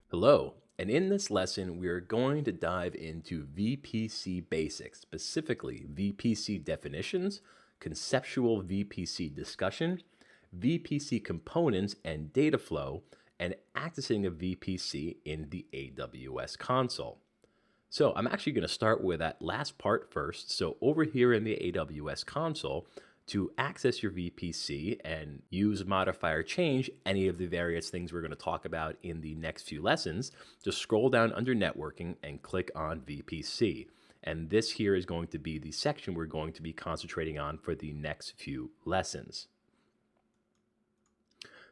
Hello, and in this lesson, we are going to dive into VPC Basics, specifically VPC definitions, conceptual VPC discussion, VPC components and data flow, and accessing a VPC in the AWS console. So I'm actually going to start with that last part first. So over here in the AWS console, to access your VPC and use modifier change any of the various things we're going to talk about in the next few lessons, just scroll down under networking and click on VPC. And this here is going to be the section we're going to be concentrating on for the next few lessons.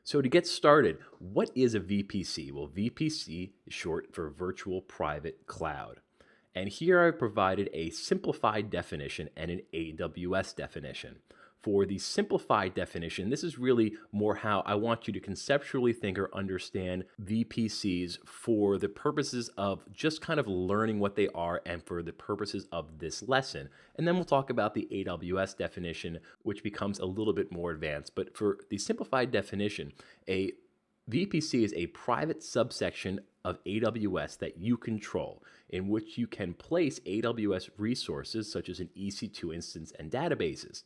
So to get started, what is a VPC? Well, VPC is short for Virtual Private Cloud. And here I've provided a simplified definition and an AWS definition. For the simplified definition, this is really more how I want you to conceptually think or understand VPCs for the purposes of just kind of learning what they are and for the purposes of this lesson. And then we'll talk about the AWS definition, which becomes a little bit more advanced. But for the simplified definition, a VPC is a private subsection of AWS that you control, in which you can place AWS resources such as an EC2 instance and databases.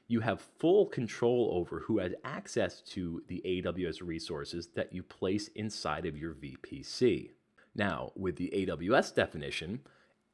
You have full control over who has access to the AWS resources that you place inside of your VPC. Now, with the AWS definition,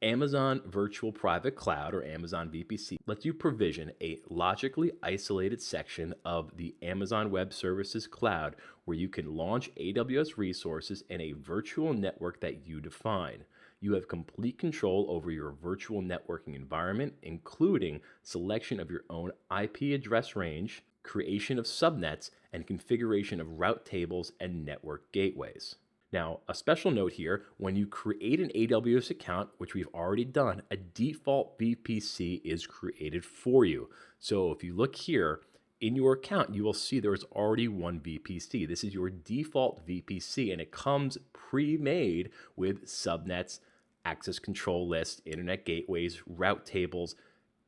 Amazon Virtual Private Cloud, or Amazon VPC, lets you provision a logically isolated section of the Amazon Web Services cloud where you can launch AWS resources in a virtual network that you define. You have complete control over your virtual networking environment, including selection of your own IP address range, creation of subnets, and configuration of route tables and network gateways. Now, a special note here, when you create an AWS account, which we've already done, a default VPC is created for you. So if you look here in your account, you will see there is already one VPC. This is your default VPC, and it comes pre-made with subnets, access control lists, internet gateways, route tables,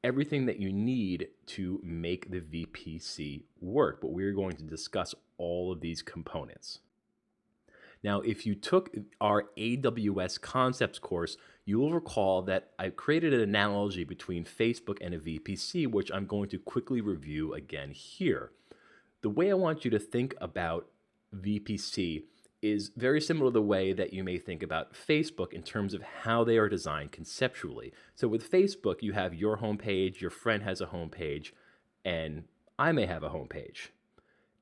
everything that you need to make the VPC work. But we're going to discuss all of these components. Now, if you took our AWS concepts course, you will recall that I created an analogy between Facebook and a VPC, which I'm going to quickly review again here. The way I want you to think about VPC is very similar to the way that you may think about Facebook in terms of how they are designed conceptually. So with Facebook, you have your homepage, your friend has a homepage, and I may have a homepage.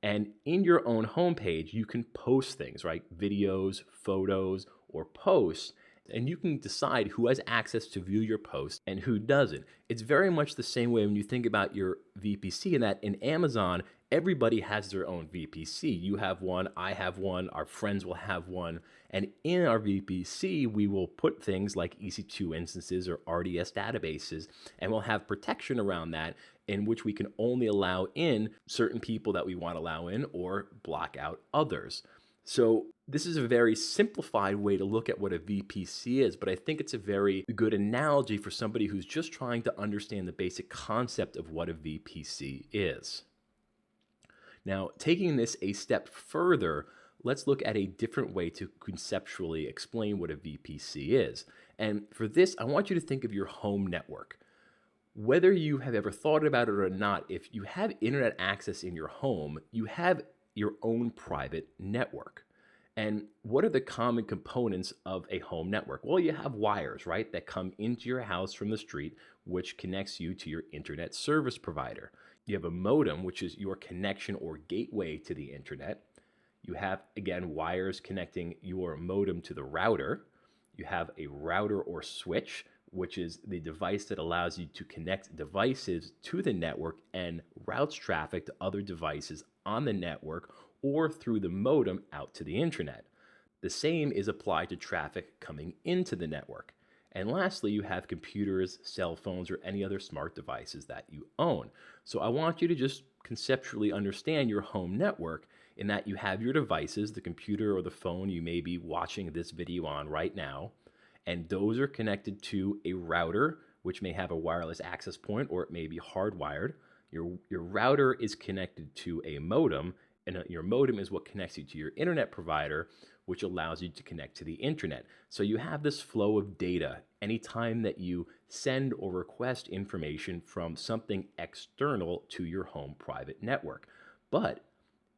And in your own homepage, you can post things, right? Videos, photos, or posts, and you can decide who has access to view your post and who doesn't. It's very much the same way when you think about your VPC, in that in Amazon, everybody has their own VPC. You have one, I have one, our friends will have one. And in our VPC, we will put things like EC2 instances or RDS databases, and we'll have protection around that in which we can only allow in certain people that we want to allow in or block out others. So this is a very simplified way to look at what a VPC is, but I think it's a very good analogy for somebody who's just trying to understand the basic concept of what a VPC is. Now, taking this a step further, let's look at a different way to conceptually explain what a VPC is. And for this, I want you to think of your home network. Whether you have ever thought about it or not, if you have internet access in your home, you have your own private network. And what are the common components of a home network? Well, you have wires, right, that come into your house from the street, which connects you to your internet service provider. You have a modem, which is your connection or gateway to the internet. You have, again, wires connecting your modem to the router. You have a router or switch, which is the device that allows you to connect devices to the network and routes traffic to other devices on the network or through the modem out to the internet. The same is applied to traffic coming into the network. And lastly, you have computers, cell phones, or any other smart devices that you own. So I want you to just conceptually understand your home network in that you have your devices, the computer or the phone you may be watching this video on right now, and those are connected to a router, which may have a wireless access point or it may be hardwired. Your router is connected to a modem, and your modem is what connects you to your internet provider, which allows you to connect to the internet. So you have this flow of data anytime that you send or request information from something external to your home private network. But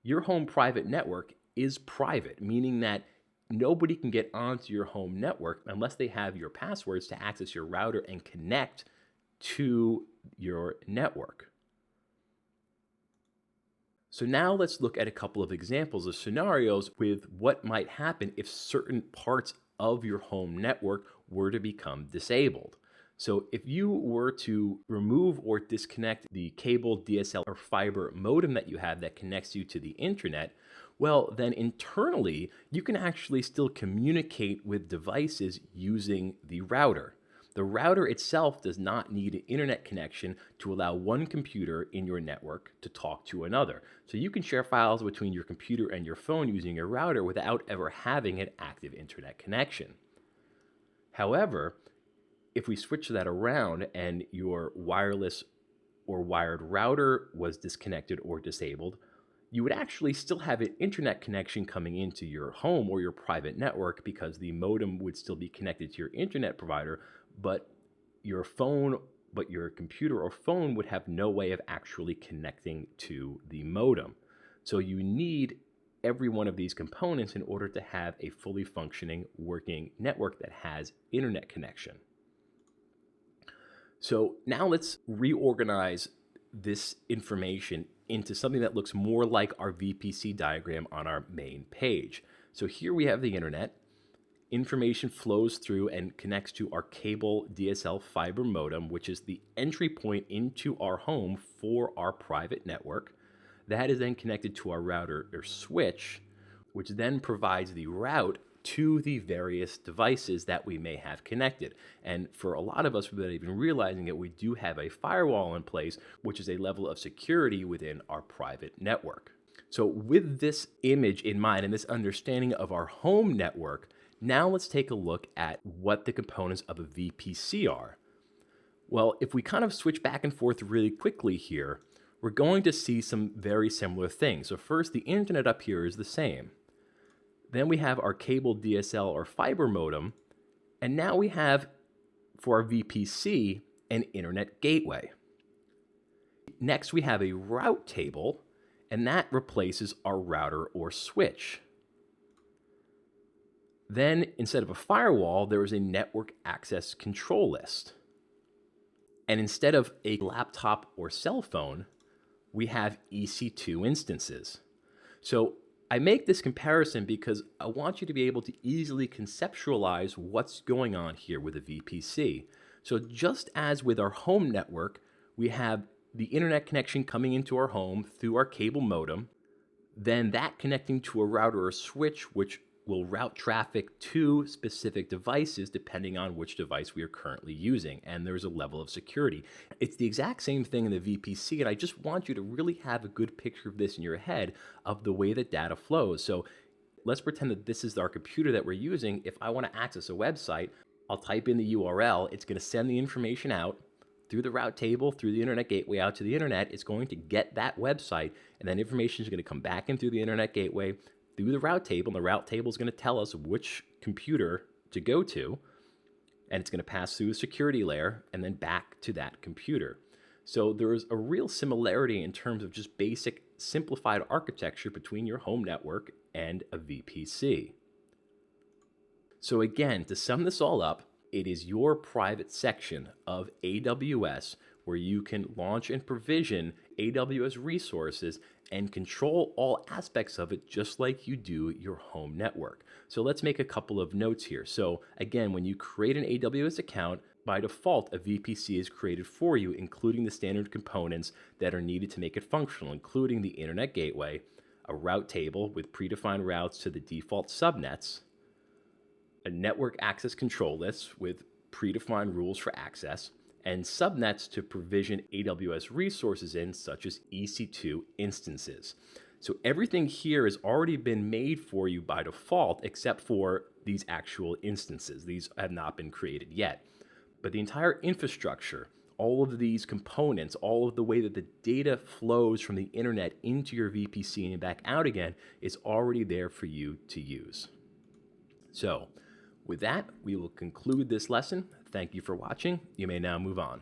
your home private network is private, meaning that nobody can get onto your home network unless they have your passwords to access your router and connect to your network. So now let's look at a couple of examples of scenarios with what might happen if certain parts of your home network were to become disabled. So if you were to remove or disconnect the cable, DSL, or fiber modem that you have that connects you to the internet, well, then internally, you can actually still communicate with devices using the router. The router itself does not need an internet connection to allow one computer in your network to talk to another. So you can share files between your computer and your phone using your router without ever having an active internet connection. However, if we switch that around and your wireless or wired router was disconnected or disabled, you would actually still have an internet connection coming into your home or your private network because the modem would still be connected to your internet provider, but your computer or phone would have no way of actually connecting to the modem. So you need every one of these components in order to have a fully functioning working network that has internet connection. So now let's reorganize this information into something that looks more like our VPC diagram on our main page. So here we have the internet. Information flows through and connects to our cable DSL fiber modem, which is the entry point into our home for our private network. That is then connected to our router or switch, which then provides the route to the various devices that we may have connected. And for a lot of us, without even realizing it, we do have a firewall in place, which is a level of security within our private network. So with this image in mind and this understanding of our home network, now let's take a look at what the components of a VPC are. Well, if we kind of switch back and forth really quickly here, we're going to see some very similar things. So first, the internet up here is the same. Then we have our cable DSL or fiber modem, and now we have, for our VPC, an internet gateway. Next, we have a route table, and that replaces our router or switch. Then, instead of a firewall, there is a network access control list. And instead of a laptop or cell phone, we have EC2 instances. So I make this comparison because I want you to be able to easily conceptualize what's going on here with a VPC. So just as with our home network, we have the internet connection coming into our home through our cable modem, then that connecting to a router or switch, which will route traffic to specific devices depending on which device we are currently using, and there's a level of security. It's the exact same thing in the VPC, and I just want you to really have a good picture of this in your head of the way that data flows. So let's pretend that this is our computer that we're using. If I want to access a website, I'll type in the URL. It's going to send the information out through the route table, through the internet gateway out to the internet. It's going to get that website, and then information is going to come back in through the internet gateway, through the route table, and the route table is going to tell us which computer to go to, and it's going to pass through the security layer and then back to that computer. So there is a real similarity in terms of just basic simplified architecture between your home network and a VPC. So again, to sum this all up, it is your private section of AWS where you can launch and provision AWS resources and control all aspects of it just like you do your home network. So let's make a couple of notes here. So again, when you create an AWS account, by default, a VPC is created for you, including the standard components that are needed to make it functional, including the internet gateway, a route table with predefined routes to the default subnets, a network access control list with predefined rules for access, and subnets to provision AWS resources in, such as EC2 instances. So everything here has already been made for you by default, except for these actual instances. These have not been created yet. But the entire infrastructure, all of these components, all of the way that the data flows from the internet into your VPC and back out again is already there for you to use. So with that, we will conclude this lesson. Thank you for watching. You may now move on.